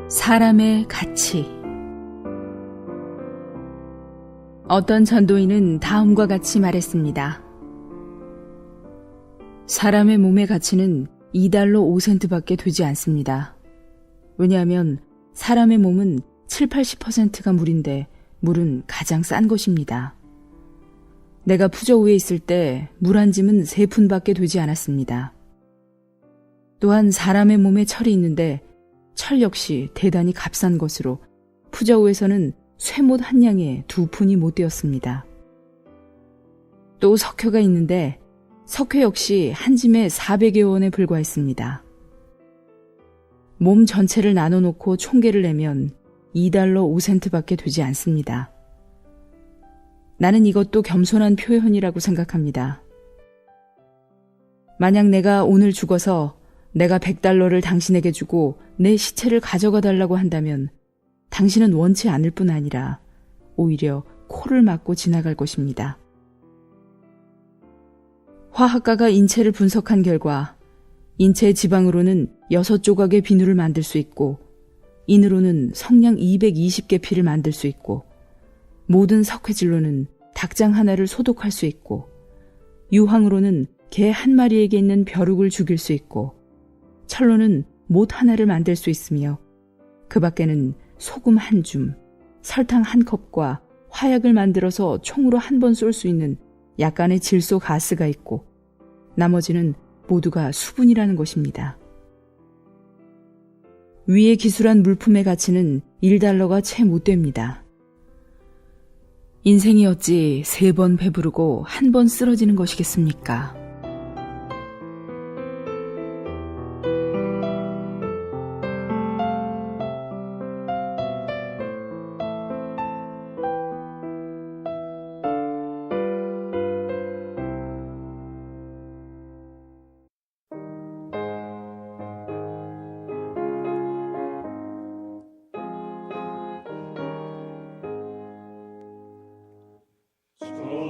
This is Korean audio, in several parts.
사람의 가치. 어떤 전도인은 다음과 같이 말했습니다. 사람의 몸의 가치는 $2 5센트밖에 되지 않습니다. 왜냐하면 사람의 몸은 70~80%가 물인데 물은 가장 싼 것입니다. 내가 푸저우에 있을 때 물 한 짐은 3푼밖에 되지 않았습니다. 또한 사람의 몸에 철이 있는데 철 역시 대단히 값싼 것으로 푸저우에서는 쇠못 한 양에 2푼이 못 되었습니다. 또 석회가 있는데 석회 역시 한 짐에 400여 원에 불과했습니다. 몸 전체를 나눠놓고 총계를 내면 $2 5센트밖에 되지 않습니다. 나는 이것도 겸손한 표현이라고 생각합니다. 만약 내가 오늘 죽어서 내가 $100를 당신에게 주고 내 시체를 가져가 달라고 한다면 당신은 원치 않을 뿐 아니라 오히려 코를 막고 지나갈 것입니다. 화학가가 인체를 분석한 결과 인체의 지방으로는 6조각의 비누를 만들 수 있고 인으로는 성냥 220개 피를 만들 수 있고 모든 석회질로는 닭장 하나를 소독할 수 있고 유황으로는 개 한 마리에게 있는 벼룩을 죽일 수 있고 철로는 못 하나를 만들 수 있으며 그 밖에는 소금 한 줌, 설탕 한 컵과 화약을 만들어서 총으로 한 번 쏠 수 있는 약간의 질소 가스가 있고 나머지는 모두가 수분이라는 것입니다. 위에 기술한 물품의 가치는 $1가 채 못 됩니다. 인생이 어찌 3번 배부르고 1번 쓰러지는 것이겠습니까?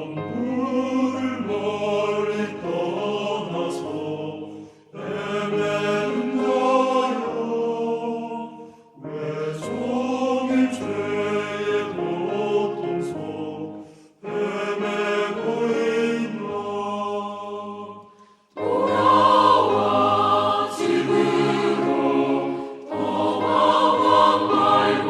정부를 멀리 떠나서 헤매는 자여 왜 종일 죄의 고통 속 헤매고 있나 돌아와 집으로 떠나와 말고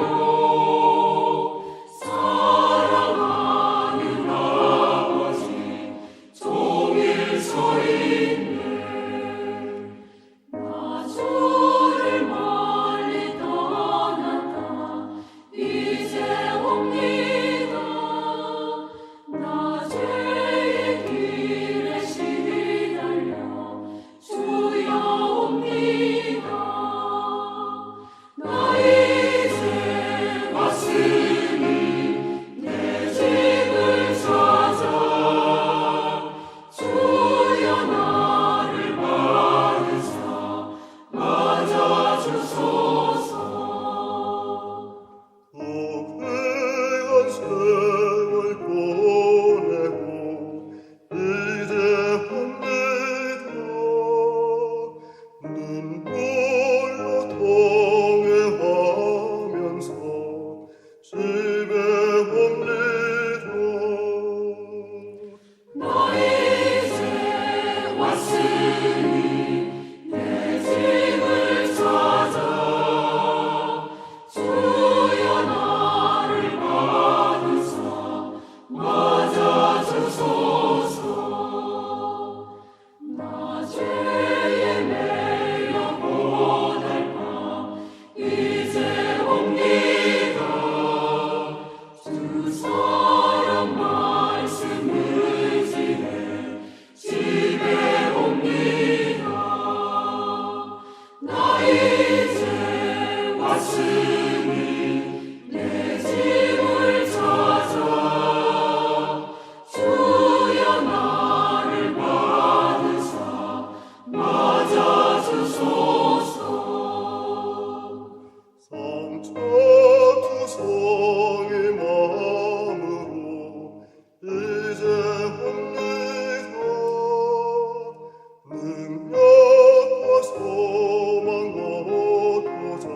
능력과 소망 얻고자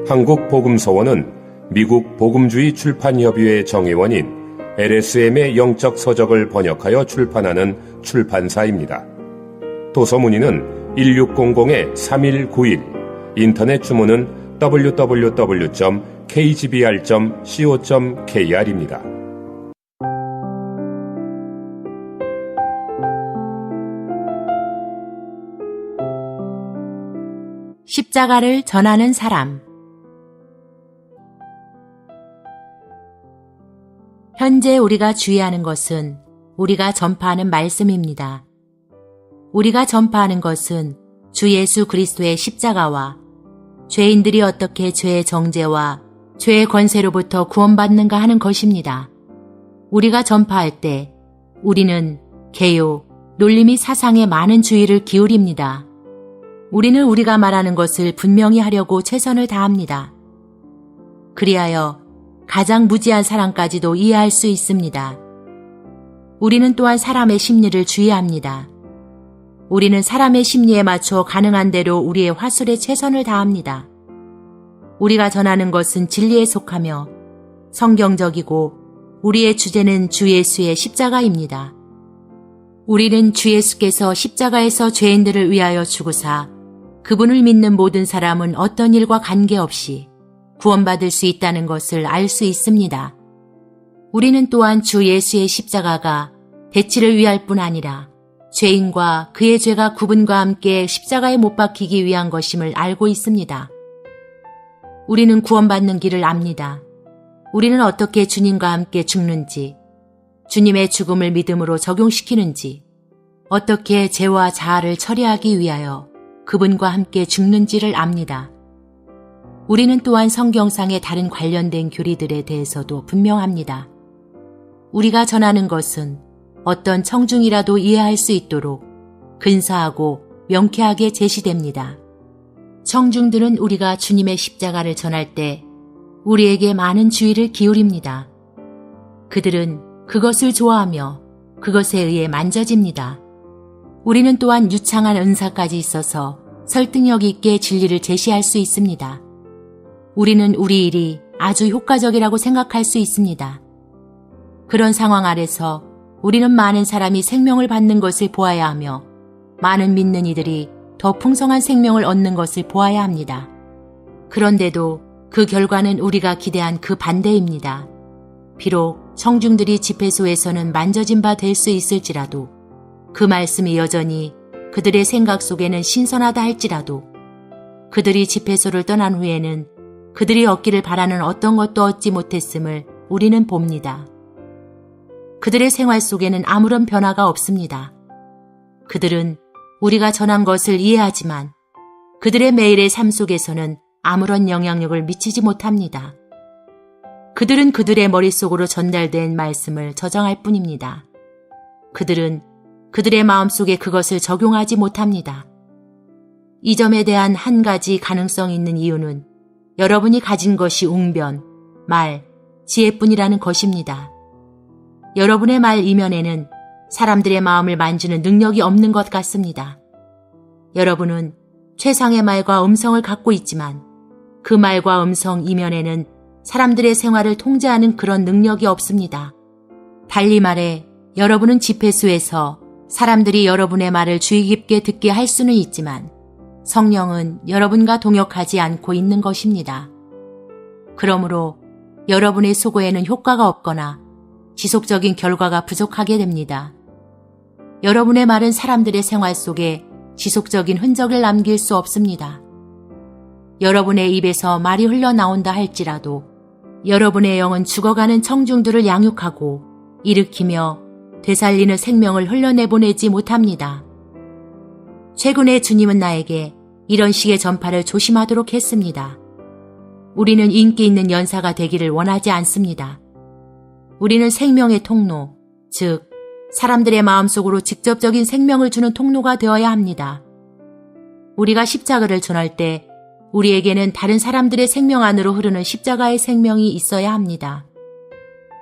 한국복음서원은 미국 복음주의 출판협의회 정회원인 LSM의 영적 서적을 번역하여 출판하는 출판사입니다. 도서 문의는 1600-3191, 인터넷 주문은 www.kgbr.co.kr입니다. 십자가를 전하는 사람. 현재 우리가 주의하는 것은 우리가 전파하는 말씀입니다. 우리가 전파하는 것은 주 예수 그리스도의 십자가와 죄인들이 어떻게 죄의 정죄와 죄의 권세로부터 구원받는가 하는 것입니다. 우리가 전파할 때 우리는 개요, 논리 및 사상에 많은 주의를 기울입니다. 우리는 우리가 말하는 것을 분명히 하려고 최선을 다합니다. 그리하여 가장 무지한 사람까지도 이해할 수 있습니다. 우리는 또한 사람의 심리를 주의합니다. 우리는 사람의 심리에 맞춰 가능한 대로 우리의 화술에 최선을 다합니다. 우리가 전하는 것은 진리에 속하며 성경적이고 우리의 주제는 주 예수의 십자가입니다. 우리는 주 예수께서 십자가에서 죄인들을 위하여 죽으사 그분을 믿는 모든 사람은 어떤 일과 관계없이 구원받을 수 있다는 것을 알 수 있습니다. 우리는 또한 주 예수의 십자가가 대치를 위할 뿐 아니라 죄인과 그의 죄가 그분과 함께 십자가에 못 박히기 위한 것임을 알고 있습니다. 우리는 구원받는 길을 압니다. 우리는 어떻게 주님과 함께 죽는지, 주님의 죽음을 믿음으로 적용시키는지, 어떻게 죄와 자아를 처리하기 위하여 그분과 함께 죽는지를 압니다. 우리는 또한 성경상의 다른 관련된 교리들에 대해서도 분명합니다. 우리가 전하는 것은 어떤 청중이라도 이해할 수 있도록 근사하고 명쾌하게 제시됩니다. 청중들은 우리가 주님의 십자가를 전할 때 우리에게 많은 주의를 기울입니다. 그들은 그것을 좋아하며 그것에 의해 만져집니다. 우리는 또한 유창한 은사까지 있어서 설득력 있게 진리를 제시할 수 있습니다. 우리는 우리 일이 아주 효과적이라고 생각할 수 있습니다. 그런 상황 아래서 우리는 많은 사람이 생명을 받는 것을 보아야 하며 많은 믿는 이들이 더 풍성한 생명을 얻는 것을 보아야 합니다. 그런데도 그 결과는 우리가 기대한 그 반대입니다. 비록 청중들이 집회소에서는 만져진 바 될 수 있을지라도 그 말씀이 여전히 그들의 생각 속에는 신선하다 할지라도 그들이 집회소를 떠난 후에는 그들이 얻기를 바라는 어떤 것도 얻지 못했음을 우리는 봅니다. 그들의 생활 속에는 아무런 변화가 없습니다. 그들은 우리가 전한 것을 이해하지만 그들의 매일의 삶 속에서는 아무런 영향력을 미치지 못합니다. 그들은 그들의 머릿속으로 전달된 말씀을 저장할 뿐입니다. 그들은 그들의 마음속에 그것을 적용하지 못합니다. 이 점에 대한 한 가지 가능성이 있는 이유는 여러분이 가진 것이 웅변, 말, 지혜뿐이라는 것입니다. 여러분의 말 이면에는 사람들의 마음을 만지는 능력이 없는 것 같습니다. 여러분은 최상의 말과 음성을 갖고 있지만 그 말과 음성 이면에는 사람들의 생활을 통제하는 그런 능력이 없습니다. 달리 말해 여러분은 집회소에서 사람들이 여러분의 말을 주의 깊게 듣게 할 수는 있지만 성령은 여러분과 동역하지 않고 있는 것입니다. 그러므로 여러분의 수고에는 효과가 없거나 지속적인 결과가 부족하게 됩니다. 여러분의 말은 사람들의 생활 속에 지속적인 흔적을 남길 수 없습니다. 여러분의 입에서 말이 흘러나온다 할지라도 여러분의 영은 죽어가는 청중들을 양육하고 일으키며 되살리는 생명을 흘려내보내지 못합니다. 최근에 주님은 나에게 이런 식의 전파를 조심하도록 했습니다. 우리는 인기 있는 연사가 되기를 원하지 않습니다. 우리는 생명의 통로, 즉 사람들의 마음속으로 직접적인 생명을 주는 통로가 되어야 합니다. 우리가 십자가를 전할 때 우리에게는 다른 사람들의 생명 안으로 흐르는 십자가의 생명이 있어야 합니다.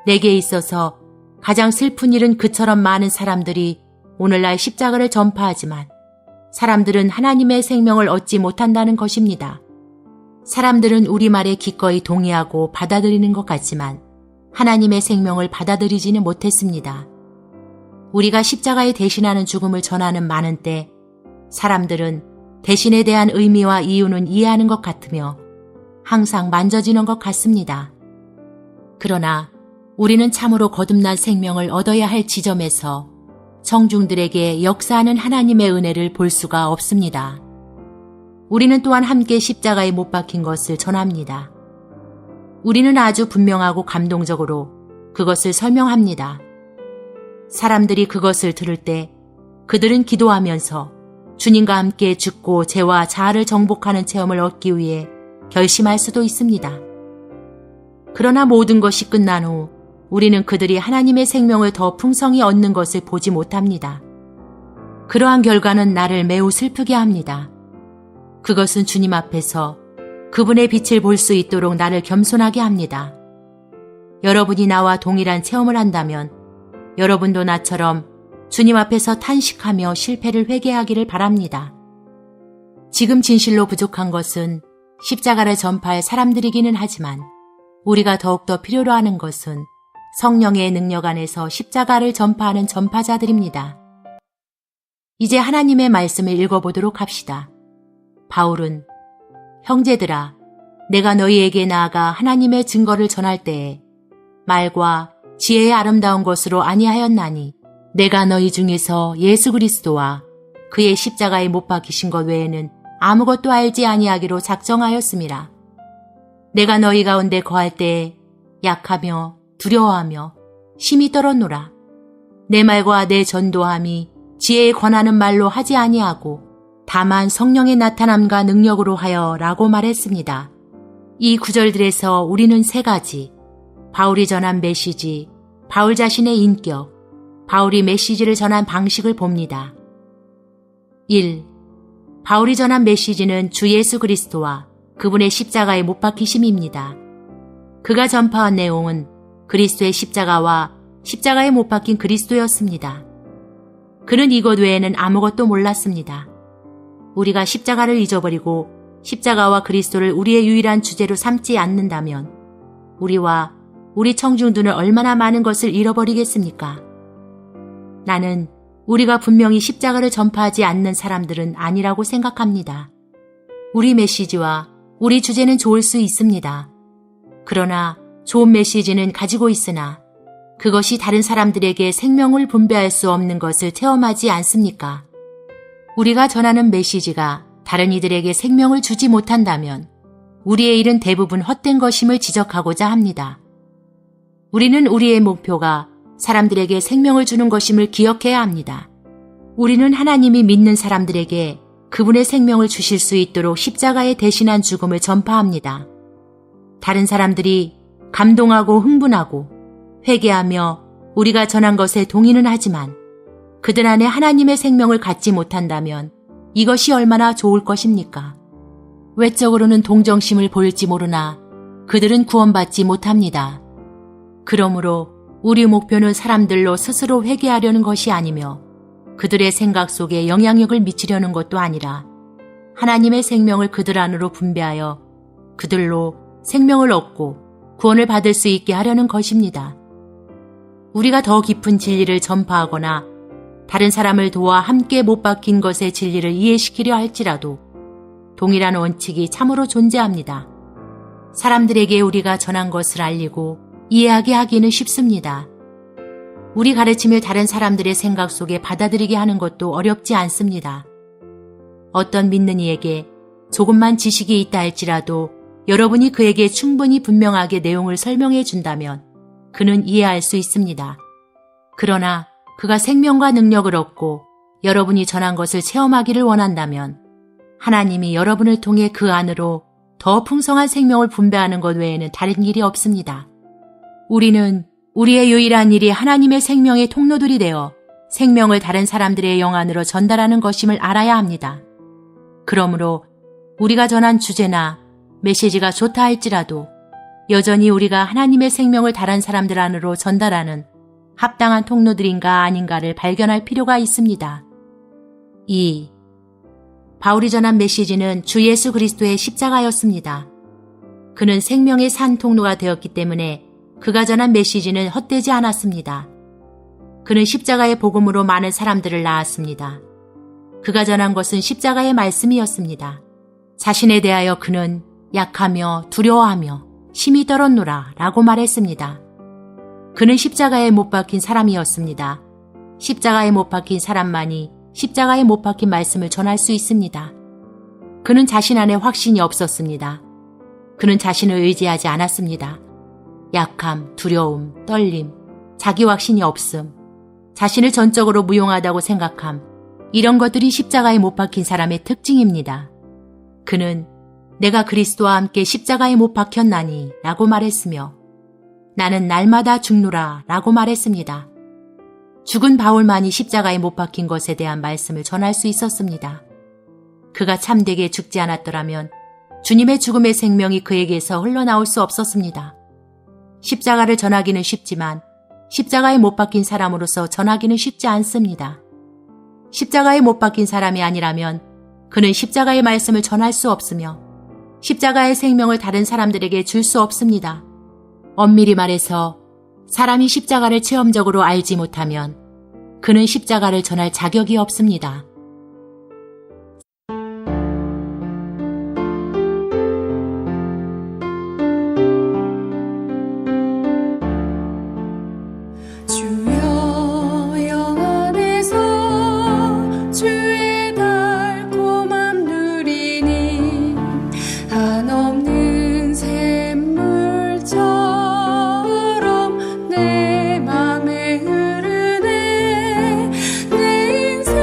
내게 있어서 가장 슬픈 일은 그처럼 많은 사람들이 오늘날 십자가를 전파하지만 사람들은 하나님의 생명을 얻지 못한다는 것입니다. 사람들은 우리 말에 기꺼이 동의하고 받아들이는 것 같지만 하나님의 생명을 받아들이지는 못했습니다. 우리가 십자가에 대신하는 죽음을 전하는 많은 때 사람들은 대신에 대한 의미와 이유는 이해하는 것 같으며 항상 만져지는 것 같습니다. 그러나 우리는 참으로 거듭난 생명을 얻어야 할 지점에서 청중들에게 역사하는 하나님의 은혜를 볼 수가 없습니다. 우리는 또한 함께 십자가에 못 박힌 것을 전합니다. 우리는 아주 분명하고 감동적으로 그것을 설명합니다. 사람들이 그것을 들을 때 그들은 기도하면서 주님과 함께 죽고 죄와 자아를 정복하는 체험을 얻기 위해 결심할 수도 있습니다. 그러나 모든 것이 끝난 후 우리는 그들이 하나님의 생명을 더 풍성히 얻는 것을 보지 못합니다. 그러한 결과는 나를 매우 슬프게 합니다. 그것은 주님 앞에서 그분의 빛을 볼 수 있도록 나를 겸손하게 합니다. 여러분이 나와 동일한 체험을 한다면 여러분도 나처럼 주님 앞에서 탄식하며 실패를 회개하기를 바랍니다. 지금 진실로 부족한 것은 십자가를 전파할 사람들이기는 하지만 우리가 더욱더 필요로 하는 것은 성령의 능력 안에서 십자가를 전파하는 전파자들입니다. 이제 하나님의 말씀을 읽어보도록 합시다. 바울은 형제들아, 내가 너희에게 나아가 하나님의 증거를 전할 때에 말과 지혜의 아름다운 것으로 아니하였나니 내가 너희 중에서 예수 그리스도와 그의 십자가에 못 박히신 것 외에는 아무것도 알지 아니하기로 작정하였음이라. 내가 너희 가운데 거할 때에 약하며 두려워하며 심히 떨었노라. 내 말과 내 전도함이 지혜에 권하는 말로 하지 아니하고 다만 성령의 나타남과 능력으로 하여 라고 말했습니다. 이 구절들에서 우리는 세 가지, 바울이 전한 메시지, 바울 자신의 인격, 바울이 메시지를 전한 방식을 봅니다. 1. 바울이 전한 메시지는 주 예수 그리스도와 그분의 십자가에 못 박히심입니다. 그가 전파한 내용은 그리스도의 십자가와 십자가에 못 박힌 그리스도였습니다. 그는 이것 외에는 아무것도 몰랐습니다. 우리가 십자가를 잊어버리고 십자가와 그리스도를 우리의 유일한 주제로 삼지 않는다면 우리와 우리 청중들은 얼마나 많은 것을 잃어버리겠습니까? 나는 우리가 분명히 십자가를 전파하지 않는 사람들은 아니라고 생각합니다. 우리 메시지와 우리 주제는 좋을 수 있습니다. 그러나 좋은 메시지는 가지고 있으나 그것이 다른 사람들에게 생명을 분배할 수 없는 것을 체험하지 않습니까? 우리가 전하는 메시지가 다른 이들에게 생명을 주지 못한다면 우리의 일은 대부분 헛된 것임을 지적하고자 합니다. 우리는 우리의 목표가 사람들에게 생명을 주는 것임을 기억해야 합니다. 우리는 하나님이 믿는 사람들에게 그분의 생명을 주실 수 있도록 십자가에 대신한 죽음을 전파합니다. 다른 사람들이 감동하고 흥분하고 회개하며 우리가 전한 것에 동의는 하지만 그들 안에 하나님의 생명을 갖지 못한다면 이것이 얼마나 좋을 것입니까? 외적으로는 동정심을 보일지 모르나 그들은 구원받지 못합니다. 그러므로 우리 목표는 사람들로 스스로 회개하려는 것이 아니며 그들의 생각 속에 영향력을 미치려는 것도 아니라 하나님의 생명을 그들 안으로 분배하여 그들로 생명을 얻고 구원을 받을 수 있게 하려는 것입니다. 우리가 더 깊은 진리를 전파하거나 다른 사람을 도와 함께 못 박힌 것의 진리를 이해시키려 할지라도 동일한 원칙이 참으로 존재합니다. 사람들에게 우리가 전한 것을 알리고 이해하게 하기는 쉽습니다. 우리 가르침을 다른 사람들의 생각 속에 받아들이게 하는 것도 어렵지 않습니다. 어떤 믿는 이에게 조금만 지식이 있다 할지라도 여러분이 그에게 충분히 분명하게 내용을 설명해 준다면 그는 이해할 수 있습니다. 그러나 그가 생명과 능력을 얻고 여러분이 전한 것을 체험하기를 원한다면 하나님이 여러분을 통해 그 안으로 더 풍성한 생명을 분배하는 것 외에는 다른 길이 없습니다. 우리는 우리의 유일한 일이 하나님의 생명의 통로들이 되어 생명을 다른 사람들의 영 안으로 전달하는 것임을 알아야 합니다. 그러므로 우리가 전한 주제나 메시지가 좋다 할지라도 여전히 우리가 하나님의 생명을 다른 사람들 안으로 전달하는 합당한 통로들인가 아닌가를 발견할 필요가 있습니다. 2. 바울이 전한 메시지는 주 예수 그리스도의 십자가였습니다. 그는 생명의 산 통로가 되었기 때문에 그가 전한 메시지는 헛되지 않았습니다. 그는 십자가의 복음으로 많은 사람들을 낳았습니다. 그가 전한 것은 십자가의 말씀이었습니다. 자신에 대하여 그는 약하며 두려워하며 심히 떨었노라 라고 말했습니다. 그는 십자가에 못 박힌 사람이었습니다. 십자가에 못 박힌 사람만이 십자가에 못 박힌 말씀을 전할 수 있습니다. 그는 자신 안에 확신이 없었습니다. 그는 자신을 의지하지 않았습니다. 약함, 두려움, 떨림, 자기 확신이 없음, 자신을 전적으로 무용하다고 생각함, 이런 것들이 십자가에 못 박힌 사람의 특징입니다. 그는 내가 그리스도와 함께 십자가에 못 박혔나니 라고 말했으며 나는 날마다 죽노라 라고 말했습니다. 죽은 바울만이 십자가에 못 박힌 것에 대한 말씀을 전할 수 있었습니다. 그가 참되게 죽지 않았더라면 주님의 죽음의 생명이 그에게서 흘러나올 수 없었습니다. 십자가를 전하기는 쉽지만 십자가에 못 박힌 사람으로서 전하기는 쉽지 않습니다. 십자가에 못 박힌 사람이 아니라면 그는 십자가의 말씀을 전할 수 없으며 십자가의 생명을 다른 사람들에게 줄 수 없습니다. 엄밀히 말해서 사람이 십자가를 체험적으로 알지 못하면 그는 십자가를 전할 자격이 없습니다. 주여 영 안에서 주의 달콤함 누리니 한없는 샘물처럼 내 맘에 흐르네 내 인생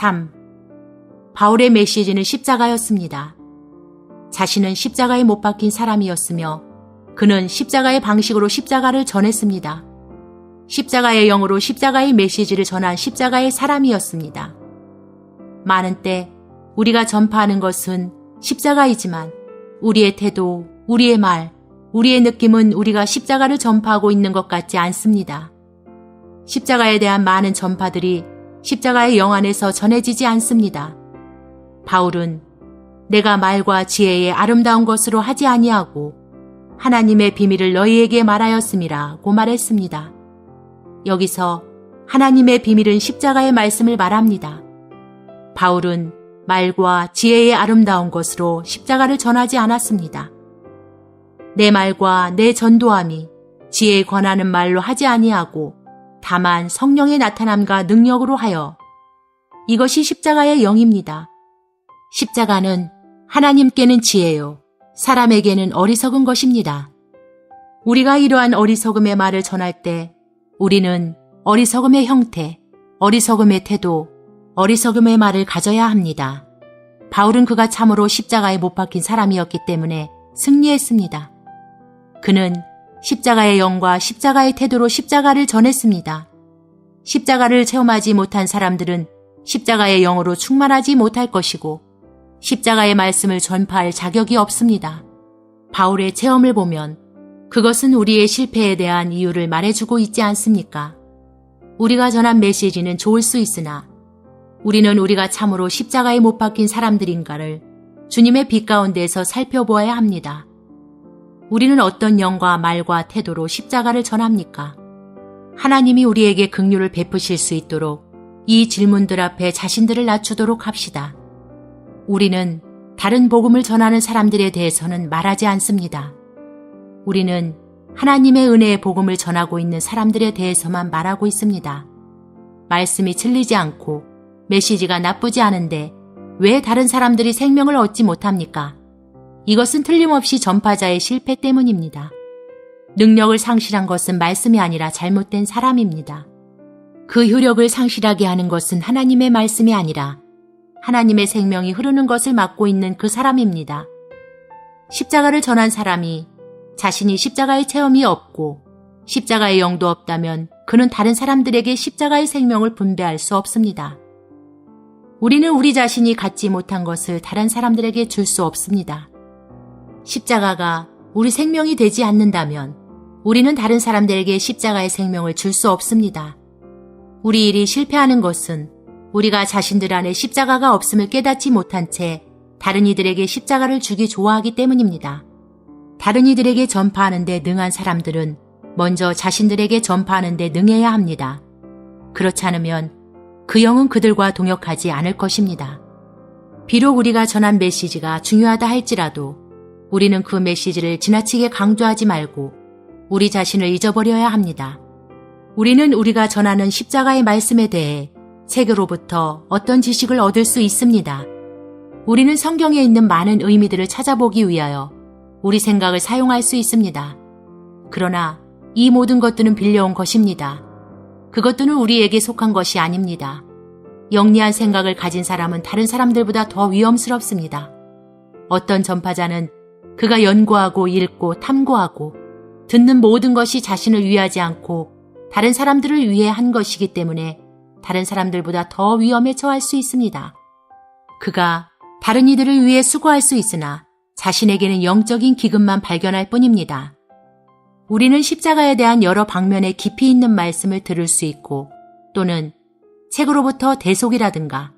3. 바울의 메시지는 십자가였습니다. 자신은 십자가에 못 박힌 사람이었으며 그는 십자가의 방식으로 십자가를 전했습니다. 십자가의 영으로 십자가의 메시지를 전한 십자가의 사람이었습니다. 많은 때 우리가 전파하는 것은 십자가이지만 우리의 태도, 우리의 말, 우리의 느낌은 우리가 십자가를 전파하고 있는 것 같지 않습니다. 십자가에 대한 많은 전파들이 십자가의 영 안에서 전해지지 않습니다. 바울은 내가 말과 지혜의 아름다운 것으로 하지 아니하고 하나님의 비밀을 너희에게 말하였음이라고 말했습니다. 여기서 하나님의 비밀은 십자가의 말씀을 말합니다. 바울은 말과 지혜의 아름다운 것으로 십자가를 전하지 않았습니다. 내 말과 내 전도함이 지혜에 권하는 말로 하지 아니하고 다만 성령의 나타남과 능력으로 하여 이것이 십자가의 영입니다. 십자가는 하나님께는 지혜요, 사람에게는 어리석은 것입니다. 우리가 이러한 어리석음의 말을 전할 때 우리는 어리석음의 형태, 어리석음의 태도, 어리석음의 말을 가져야 합니다. 바울은 그가 참으로 십자가에 못 박힌 사람이었기 때문에 승리했습니다. 그는 십자가의 영과 십자가의 태도로 십자가를 전했습니다. 십자가를 체험하지 못한 사람들은 십자가의 영으로 충만하지 못할 것이고 십자가의 말씀을 전파할 자격이 없습니다. 바울의 체험을 보면 그것은 우리의 실패에 대한 이유를 말해주고 있지 않습니까? 우리가 전한 메시지는 좋을 수 있으나 우리는 우리가 참으로 십자가에 못 박힌 사람들인가를 주님의 빛 가운데에서 살펴보아야 합니다. 우리는 어떤 영과 말과 태도로 십자가를 전합니까? 하나님이 우리에게 긍휼을 베푸실 수 있도록 이 질문들 앞에 자신들을 낮추도록 합시다. 우리는 다른 복음을 전하는 사람들에 대해서는 말하지 않습니다. 우리는 하나님의 은혜의 복음을 전하고 있는 사람들에 대해서만 말하고 있습니다. 말씀이 틀리지 않고 메시지가 나쁘지 않은데 왜 다른 사람들이 생명을 얻지 못합니까? 이것은 틀림없이 전파자의 실패 때문입니다. 능력을 상실한 것은 말씀이 아니라 잘못된 사람입니다. 그 효력을 상실하게 하는 것은 하나님의 말씀이 아니라 하나님의 생명이 흐르는 것을 막고 있는 그 사람입니다. 십자가를 전한 사람이 자신이 십자가의 체험이 없고 십자가의 영도 없다면 그는 다른 사람들에게 십자가의 생명을 분배할 수 없습니다. 우리는 우리 자신이 갖지 못한 것을 다른 사람들에게 줄 수 없습니다. 십자가가 우리 생명이 되지 않는다면 우리는 다른 사람들에게 십자가의 생명을 줄 수 없습니다. 우리 일이 실패하는 것은 우리가 자신들 안에 십자가가 없음을 깨닫지 못한 채 다른 이들에게 십자가를 주기 좋아하기 때문입니다. 다른 이들에게 전파하는 데 능한 사람들은 먼저 자신들에게 전파하는 데 능해야 합니다. 그렇지 않으면 그 영은 그들과 동역하지 않을 것입니다. 비록 우리가 전한 메시지가 중요하다 할지라도 우리는 그 메시지를 지나치게 강조하지 말고 우리 자신을 잊어버려야 합니다. 우리는 우리가 전하는 십자가의 말씀에 대해 책으로부터 어떤 지식을 얻을 수 있습니다. 우리는 성경에 있는 많은 의미들을 찾아보기 위하여 우리 생각을 사용할 수 있습니다. 그러나 이 모든 것들은 빌려온 것입니다. 그것들은 우리에게 속한 것이 아닙니다. 영리한 생각을 가진 사람은 다른 사람들보다 더 위험스럽습니다. 어떤 전파자는 그가 연구하고 읽고 탐구하고 듣는 모든 것이 자신을 위하지 않고 다른 사람들을 위해 한 것이기 때문에 다른 사람들보다 더 위험에 처할 수 있습니다. 그가 다른 이들을 위해 수고할 수 있으나 자신에게는 영적인 기근만 발견할 뿐입니다. 우리는 십자가에 대한 여러 방면의 깊이 있는 말씀을 들을 수 있고 또는 책으로부터 대속이라든가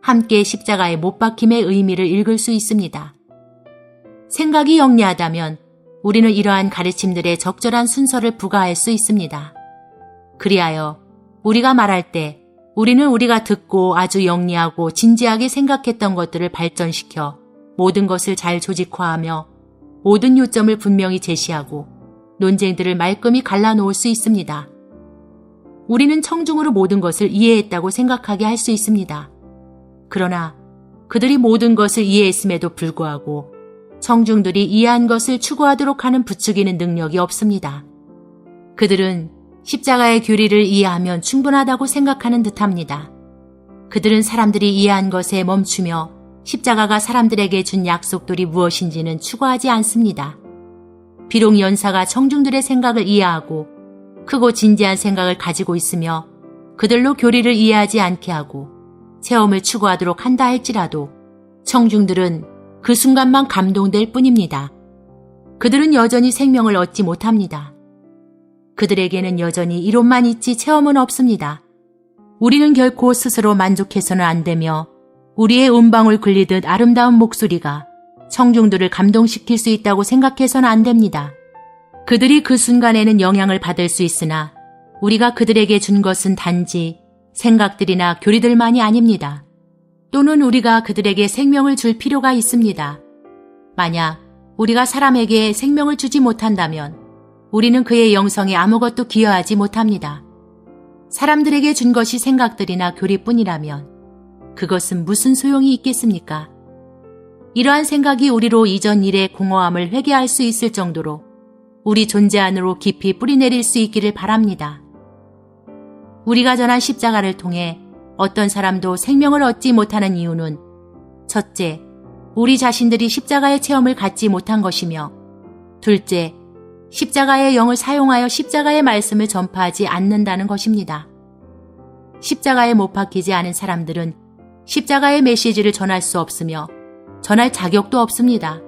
함께 십자가에 못 박힘의 의미를 읽을 수 있습니다. 생각이 영리하다면 우리는 이러한 가르침들에 적절한 순서를 부과할 수 있습니다. 그리하여 우리가 말할 때 우리는 우리가 듣고 아주 영리하고 진지하게 생각했던 것들을 발전시켜 모든 것을 잘 조직화하며 모든 요점을 분명히 제시하고 논쟁들을 말끔히 갈라놓을 수 있습니다. 우리는 청중으로 모든 것을 이해했다고 생각하게 할 수 있습니다. 그러나 그들이 모든 것을 이해했음에도 불구하고 청중들이 이해한 것을 추구하도록 하는 부추기는 능력이 없습니다. 그들은 십자가의 교리를 이해하면 충분하다고 생각하는 듯합니다. 그들은 사람들이 이해한 것에 멈추며 십자가가 사람들에게 준 약속들이 무엇인지는 추구하지 않습니다. 비록 연사가 청중들의 생각을 이해하고 크고 진지한 생각을 가지고 있으며 그들로 교리를 이해하지 않게 하고 체험을 추구하도록 한다 할지라도 청중들은 그 순간만 감동될 뿐입니다. 그들은 여전히 생명을 얻지 못합니다. 그들에게는 여전히 이론만 있지 체험은 없습니다. 우리는 결코 스스로 만족해서는 안 되며 우리의 음방울 굴리듯 아름다운 목소리가 청중들을 감동시킬 수 있다고 생각해서는 안 됩니다. 그들이 그 순간에는 영향을 받을 수 있으나 우리가 그들에게 준 것은 단지 생각들이나 교리들만이 아닙니다. 또는 우리가 그들에게 생명을 줄 필요가 있습니다. 만약 우리가 사람에게 생명을 주지 못한다면 우리는 그의 영성에 아무것도 기여하지 못합니다. 사람들에게 준 것이 생각들이나 교리뿐이라면 그것은 무슨 소용이 있겠습니까? 이러한 생각이 우리로 이전 일의 공허함을 회개할 수 있을 정도로 우리 존재 안으로 깊이 뿌리내릴 수 있기를 바랍니다. 우리가 전한 십자가를 통해 어떤 사람도 생명을 얻지 못하는 이유는 첫째, 우리 자신들이 십자가의 체험을 갖지 못한 것이며 둘째, 십자가의 영을 사용하여 십자가의 말씀을 전파하지 않는다는 것입니다. 십자가에 못 박히지 않은 사람들은 십자가의 메시지를 전할 수 없으며 전할 자격도 없습니다.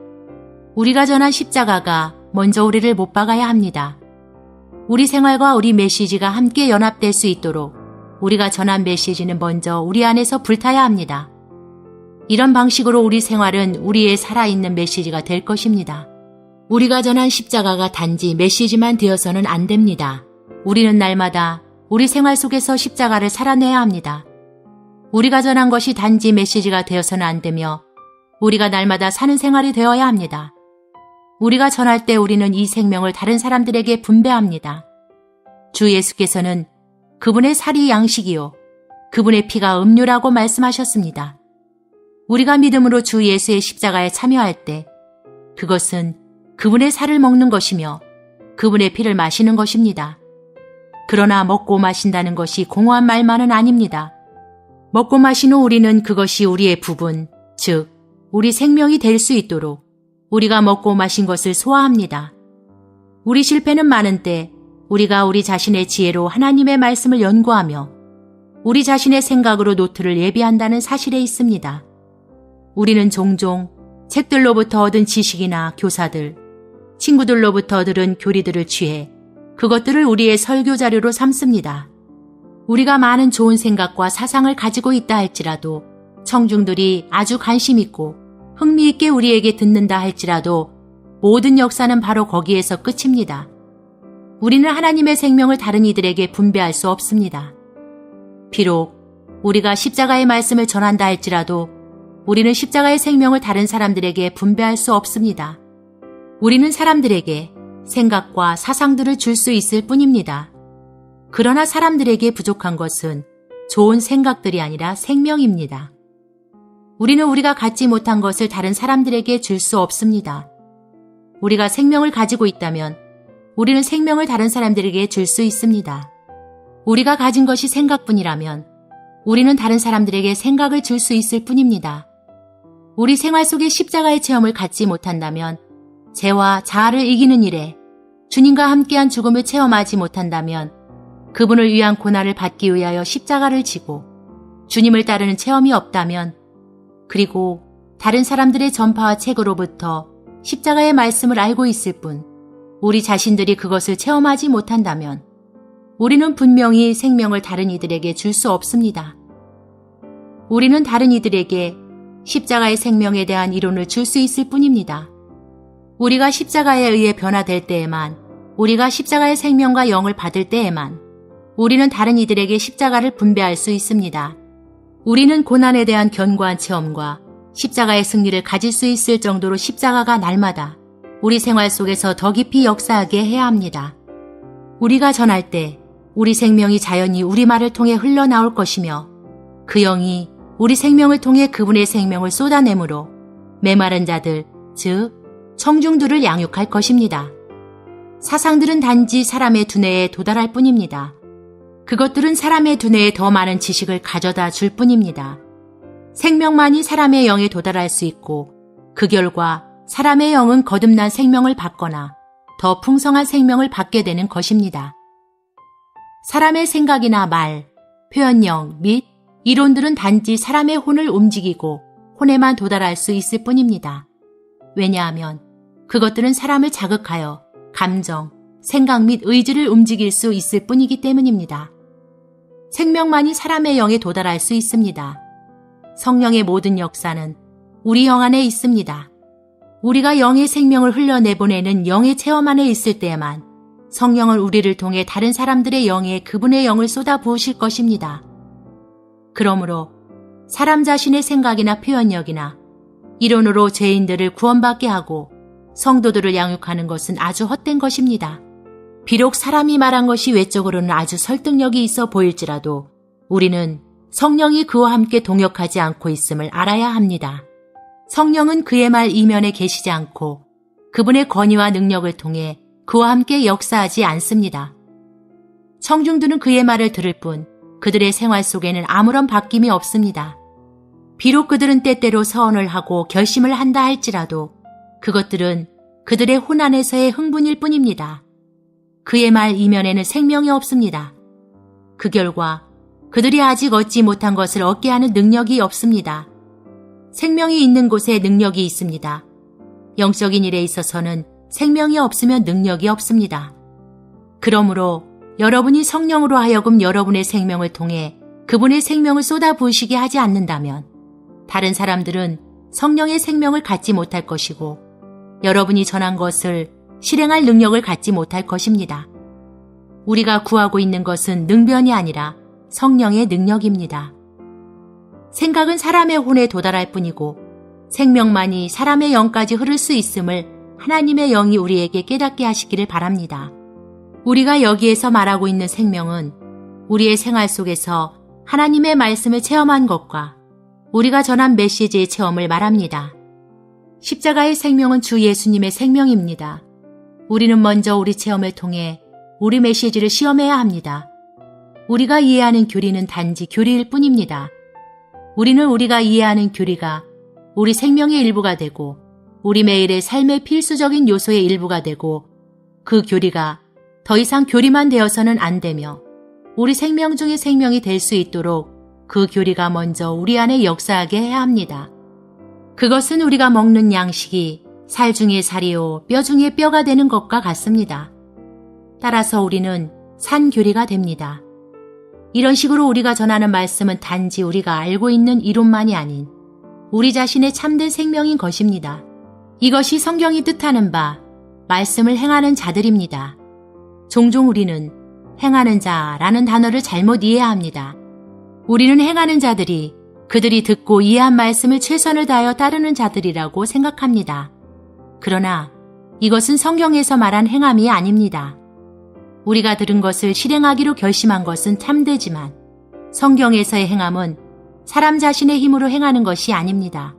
우리가 전한 십자가가 먼저 우리를 못 박아야 합니다. 우리 생활과 우리 메시지가 함께 연합될 수 있도록 우리가 전한 메시지는 먼저 우리 안에서 불타야 합니다. 이런 방식으로 우리 생활은 우리의 살아있는 메시지가 될 것입니다. 우리가 전한 십자가가 단지 메시지만 되어서는 안 됩니다. 우리는 날마다 우리 생활 속에서 십자가를 살아내야 합니다. 우리가 전한 것이 단지 메시지가 되어서는 안 되며 우리가 날마다 사는 생활이 되어야 합니다. 우리가 전할 때 우리는 이 생명을 다른 사람들에게 분배합니다. 주 예수께서는 그분의 살이 양식이요 그분의 피가 음료라고 말씀하셨습니다. 우리가 믿음으로 주 예수의 십자가에 참여할 때 그것은 그분의 살을 먹는 것이며 그분의 피를 마시는 것입니다. 그러나 먹고 마신다는 것이 공허한 말만은 아닙니다. 먹고 마신 후 우리는 그것이 우리의 부분, 즉 우리 생명이 될 수 있도록 우리가 먹고 마신 것을 소화합니다. 우리 실패는 많은 때 우리가 우리 자신의 지혜로 하나님의 말씀을 연구하며 우리 자신의 생각으로 노트를 예비한다는 사실에 있습니다. 우리는 종종 책들로부터 얻은 지식이나 교사들, 친구들로부터 들은 교리들을 취해 그것들을 우리의 설교 자료로 삼습니다. 우리가 많은 좋은 생각과 사상을 가지고 있다 할지라도 청중들이 아주 관심 있고 흥미있게 우리에게 듣는다 할지라도 모든 역사는 바로 거기에서 끝입니다. 우리는 하나님의 생명을 다른 이들에게 분배할 수 없습니다. 비록 우리가 십자가의 말씀을 전한다 할지라도 우리는 십자가의 생명을 다른 사람들에게 분배할 수 없습니다. 우리는 사람들에게 생각과 사상들을 줄 수 있을 뿐입니다. 그러나 사람들에게 부족한 것은 좋은 생각들이 아니라 생명입니다. 우리는 우리가 갖지 못한 것을 다른 사람들에게 줄 수 없습니다. 우리가 생명을 가지고 있다면 우리는 생명을 다른 사람들에게 줄 수 있습니다. 우리가 가진 것이 생각뿐이라면 우리는 다른 사람들에게 생각을 줄 수 있을 뿐입니다. 우리 생활 속에 십자가의 체험을 갖지 못한다면 죄와 자아를 이기는 일에 주님과 함께한 죽음을 체험하지 못한다면 그분을 위한 고난을 받기 위하여 십자가를 지고 주님을 따르는 체험이 없다면 그리고 다른 사람들의 전파와 책으로부터 십자가의 말씀을 알고 있을 뿐 우리 자신들이 그것을 체험하지 못한다면 우리는 분명히 생명을 다른 이들에게 줄 수 없습니다. 우리는 다른 이들에게 십자가의 생명에 대한 이론을 줄 수 있을 뿐입니다. 우리가 십자가에 의해 변화될 때에만, 우리가 십자가의 생명과 영을 받을 때에만 우리는 다른 이들에게 십자가를 분배할 수 있습니다. 우리는 고난에 대한 견고한 체험과 십자가의 승리를 가질 수 있을 정도로 십자가가 날마다 우리 생활 속에서 더 깊이 역사하게 해야 합니다. 우리가 전할 때 우리 생명이 자연히 우리 말을 통해 흘러나올 것이며 그 영이 우리 생명을 통해 그분의 생명을 쏟아내므로 메마른 자들, 즉 청중들을 양육할 것입니다. 사상들은 단지 사람의 두뇌에 도달할 뿐입니다. 그것들은 사람의 두뇌에 더 많은 지식을 가져다 줄 뿐입니다. 생명만이 사람의 영에 도달할 수 있고 그 결과 사람의 영은 거듭난 생명을 받거나 더 풍성한 생명을 받게 되는 것입니다. 사람의 생각이나 말, 표현력 및 이론들은 단지 사람의 혼을 움직이고 혼에만 도달할 수 있을 뿐입니다. 왜냐하면 그것들은 사람을 자극하여 감정, 생각 및 의지를 움직일 수 있을 뿐이기 때문입니다. 생명만이 사람의 영에 도달할 수 있습니다. 성령의 모든 역사는 우리 영 안에 있습니다. 우리가 영의 생명을 흘려내보내는 영의 체험 안에 있을 때에만 성령은 우리를 통해 다른 사람들의 영에 그분의 영을 쏟아 부으실 것입니다. 그러므로 사람 자신의 생각이나 표현력이나 이론으로 죄인들을 구원받게 하고 성도들을 양육하는 것은 아주 헛된 것입니다. 비록 사람이 말한 것이 외적으로는 아주 설득력이 있어 보일지라도 우리는 성령이 그와 함께 동역하지 않고 있음을 알아야 합니다. 성령은 그의 말 이면에 계시지 않고 그분의 권위와 능력을 통해 그와 함께 역사하지 않습니다. 청중들은 그의 말을 들을 뿐 그들의 생활 속에는 아무런 바뀜이 없습니다. 비록 그들은 때때로 서원을 하고 결심을 한다 할지라도 그것들은 그들의 혼 안에서의 흥분일 뿐입니다. 그의 말 이면에는 생명이 없습니다. 그 결과 그들이 아직 얻지 못한 것을 얻게 하는 능력이 없습니다. 생명이 있는 곳에 능력이 있습니다. 영적인 일에 있어서는 생명이 없으면 능력이 없습니다. 그러므로 여러분이 성령으로 하여금 여러분의 생명을 통해 그분의 생명을 쏟아 부으시게 하지 않는다면 다른 사람들은 성령의 생명을 갖지 못할 것이고 여러분이 전한 것을 실행할 능력을 갖지 못할 것입니다. 우리가 구하고 있는 것은 능변이 아니라 성령의 능력입니다. 생각은 사람의 혼에 도달할 뿐이고 생명만이 사람의 영까지 흐를 수 있음을 하나님의 영이 우리에게 깨닫게 하시기를 바랍니다. 우리가 여기에서 말하고 있는 생명은 우리의 생활 속에서 하나님의 말씀을 체험한 것과 우리가 전한 메시지의 체험을 말합니다. 십자가의 생명은 주 예수님의 생명입니다. 우리는 먼저 우리 체험을 통해 우리 메시지를 시험해야 합니다. 우리가 이해하는 교리는 단지 교리일 뿐입니다. 우리는 우리가 이해하는 교리가 우리 생명의 일부가 되고 우리 매일의 삶의 필수적인 요소의 일부가 되고 그 교리가 더 이상 교리만 되어서는 안 되며 우리 생명 중의 생명이 될 수 있도록 그 교리가 먼저 우리 안에 역사하게 해야 합니다. 그것은 우리가 먹는 양식이 살 중에 살이요 뼈 중에 뼈가 되는 것과 같습니다. 따라서 우리는 산교리가 됩니다. 이런 식으로 우리가 전하는 말씀은 단지 우리가 알고 있는 이론만이 아닌 우리 자신의 참된 생명인 것입니다. 이것이 성경이 뜻하는 바 말씀을 행하는 자들입니다. 종종 우리는 행하는 자라는 단어를 잘못 이해합니다. 우리는 행하는 자들이 그들이 듣고 이해한 말씀을 최선을 다하여 따르는 자들이라고 생각합니다. 그러나 이것은 성경에서 말한 행함이 아닙니다. 우리가 들은 것을 실행하기로 결심한 것은 참되지만 성경에서의 행함은 사람 자신의 힘으로 행하는 것이 아닙니다.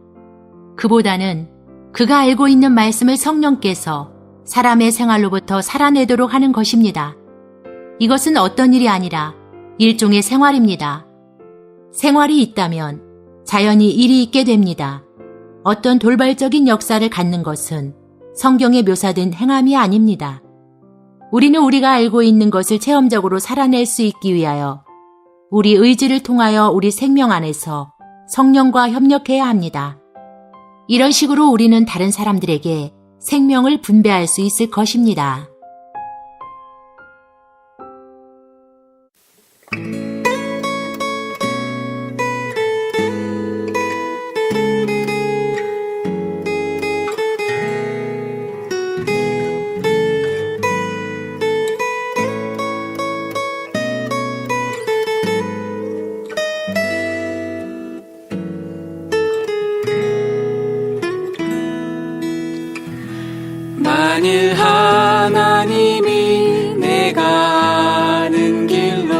그보다는 그가 알고 있는 말씀을 성령께서 사람의 생활로부터 살아내도록 하는 것입니다. 이것은 어떤 일이 아니라 일종의 생활입니다. 생활이 있다면 자연히 일이 있게 됩니다. 어떤 돌발적인 역사를 갖는 것은 성경에 묘사된 행함이 아닙니다. 우리는 우리가 알고 있는 것을 체험적으로 살아낼 수 있기 위하여 우리 의지를 통하여 우리 생명 안에서 성령과 협력해야 합니다. 이런 식으로 우리는 다른 사람들에게 생명을 분배할 수 있을 것입니다. 만일 하나님이 내가 아는 길로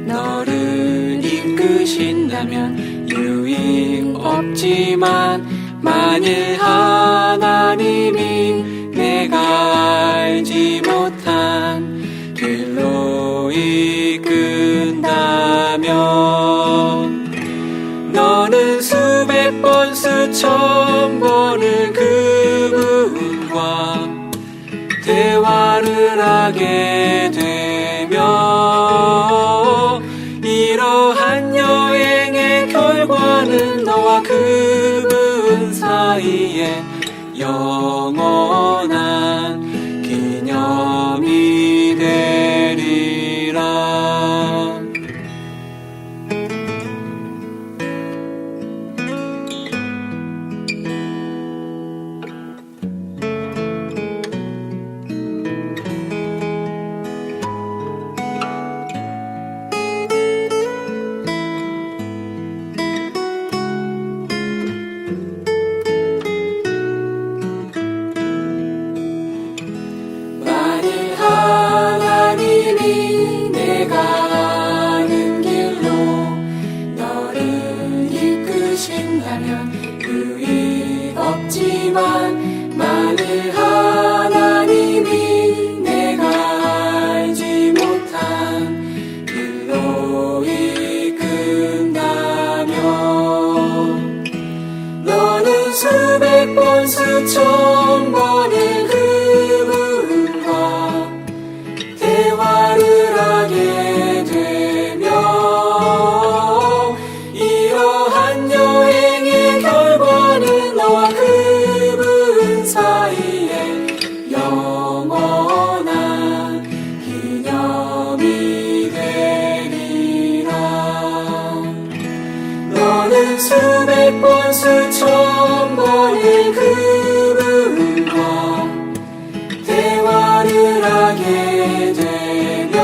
너를 이끄신다면 유익 없지만 만일 하나님이 내가 알지 못한 길로 이끈다면 너는 수백 번 수천 번을 그분과 대화를 하게 되며 이러한 여행의 결과는 너와 그분 사이에 영원한 기념이 되리라. 만일 하나님이 내가 아는 길로 너를 이끄신다면 유익 없지만 만일 하나님이 내가 알지 못한 길로 이끈다면 너는 수백 번 수천 번을 그분과 대화를 하게 되며 이러한 여행의 결과는 너와 그분 사이에 영원한 기념이 되리라. 너는 수백 번 수천 번을 그분과 대화를 하게 되며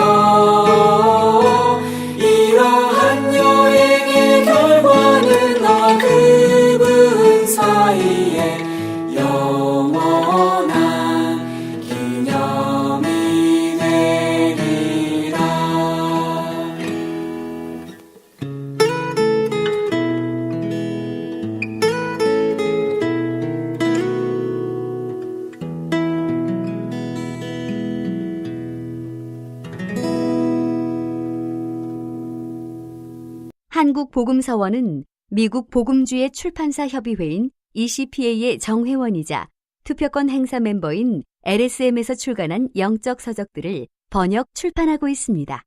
이러한 여행의 결과는 너와 그분 사이에 영원한 기념이 되리라. 한국복음서원은 미국 복음주의 출판사 협의회인 ECPA의 정회원이자 투표권 행사 멤버인 LSM에서 출간한 영적 서적들을 번역 출판하고 있습니다.